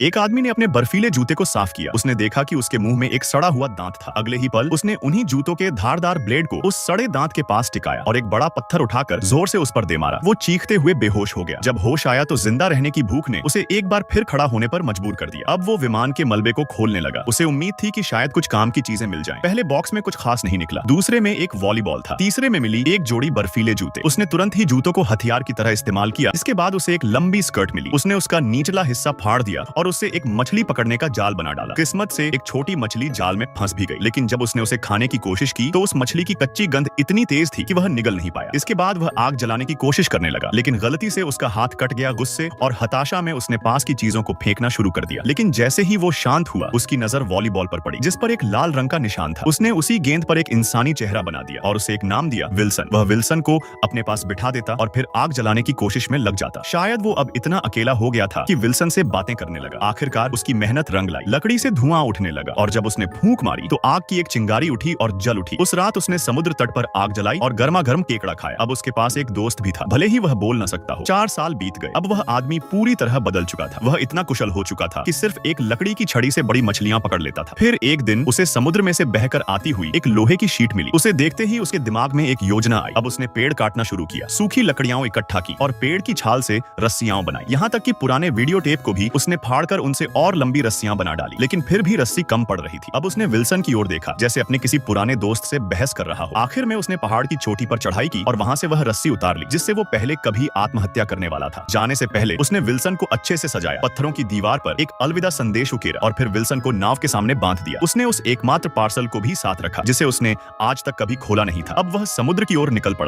एक आदमी ने अपने बर्फीले जूते को साफ किया। उसने देखा कि उसके मुंह में एक सड़ा हुआ दांत था। अगले ही पल उसने उन्हीं जूतों के धारदार ब्लेड को उस सड़े दांत के पास टिकाया और एक बड़ा पत्थर उठाकर जोर से उस पर दे मारा। वो चीखते हुए बेहोश हो गया। जब होश आया तो जिंदा रहने की भूख ने उसे एक बार फिर खड़ा होने पर मजबूर कर दिया। अब वो विमान के मलबे को खोलने लगा। उसे उम्मीद थी कि शायद कुछ काम की चीजें मिल जाएं। पहले बॉक्स में कुछ खास नहीं निकला। दूसरे में एक वॉलीबॉल था। तीसरे में मिली एक जोड़ी बर्फीले जूते। उसने तुरंत ही जूतों को हथियार की तरह इस्तेमाल किया। इसके बाद उसे एक लंबी स्कर्ट मिली। उसने उसका निचला हिस्सा फाड़ दिया और उससे एक मछली पकड़ने का जाल बना डाला। किस्मत से एक छोटी मछली जाल में फंस भी गई, लेकिन जब उसने उसे खाने की कोशिश की तो उस मछली की कच्ची गंध इतनी तेज थी कि वह निगल नहीं पाया। इसके बाद वह आग जलाने की कोशिश करने लगा, लेकिन गलती से उसका हाथ कट गया। गुस्से और हताशा में उसने पास की चीजों को फेंकना शुरू कर दिया। लेकिन जैसे ही वो शांत हुआ, उसकी नजर वॉलीबॉल पर पड़ी, जिस पर एक लाल रंग का निशान था। उसने उसी गेंद पर एक इंसानी चेहरा बना दिया और उसे एक नाम दिया, विल्सन। वह विल्सन को अपने पास बिठा देता और फिर आग जलाने की कोशिश में लग जाता। शायद वो अब इतना अकेला हो गया था कि विल्सन से बातें करने लगा। आखिरकार उसकी मेहनत रंग लाई। लकड़ी से धुआं उठने लगा और जब उसने फूंक मारी तो आग की एक चिंगारी उठी और जल उठी। उस रात उसने समुद्र तट पर आग जलाई और गर्मा गर्म केकड़ा खाया। अब उसके पास एक दोस्त भी था, भले ही वह बोल न सकता हो। 4 साल बीत गए। अब वह आदमी पूरी तरह बदल चुका था। वह इतना कुशल हो चुका था कि सिर्फ एक लकड़ी की छड़ी से बड़ी मछलियां पकड़ लेता था। फिर एक दिन उसे समुद्र में से बहकर आती हुई एक लोहे की शीट मिली। उसे देखते ही उसके दिमाग में एक योजना आई। अब उसने पेड़ काटना शुरू किया, सूखी लकड़ियां इकट्ठा की और पेड़ की छाल से रस्सियां बनाई। यहाँ तक कि पुराने वीडियो टेप को भी उसने फाड़कर उनसे और लंबी रस्सियां बना डाली, लेकिन फिर भी रस्सी कम पड़ रही थी। अब उसने विल्सन की ओर देखा, जैसे अपने किसी पुराने दोस्त से बहस कर रहा हो। आखिर में उसने पहाड़ की चोटी पर चढ़ाई की और वहां से वह रस्सी उतार ली, जिससे वो पहले कभी आत्महत्या करने वाला था। जाने से पहले उसने विल्सन को अच्छे से सजाया, पत्थरों की दीवार पर एक अलविदा संदेश उकेरा और फिर विल्सन को नाव के सामने बांध दिया। उसने उस एकमात्र पार्सल को भी साथ रखा जिसे उसने आज तक कभी खोला नहीं था। अब वह समुद्र की ओर निकल पड़ा।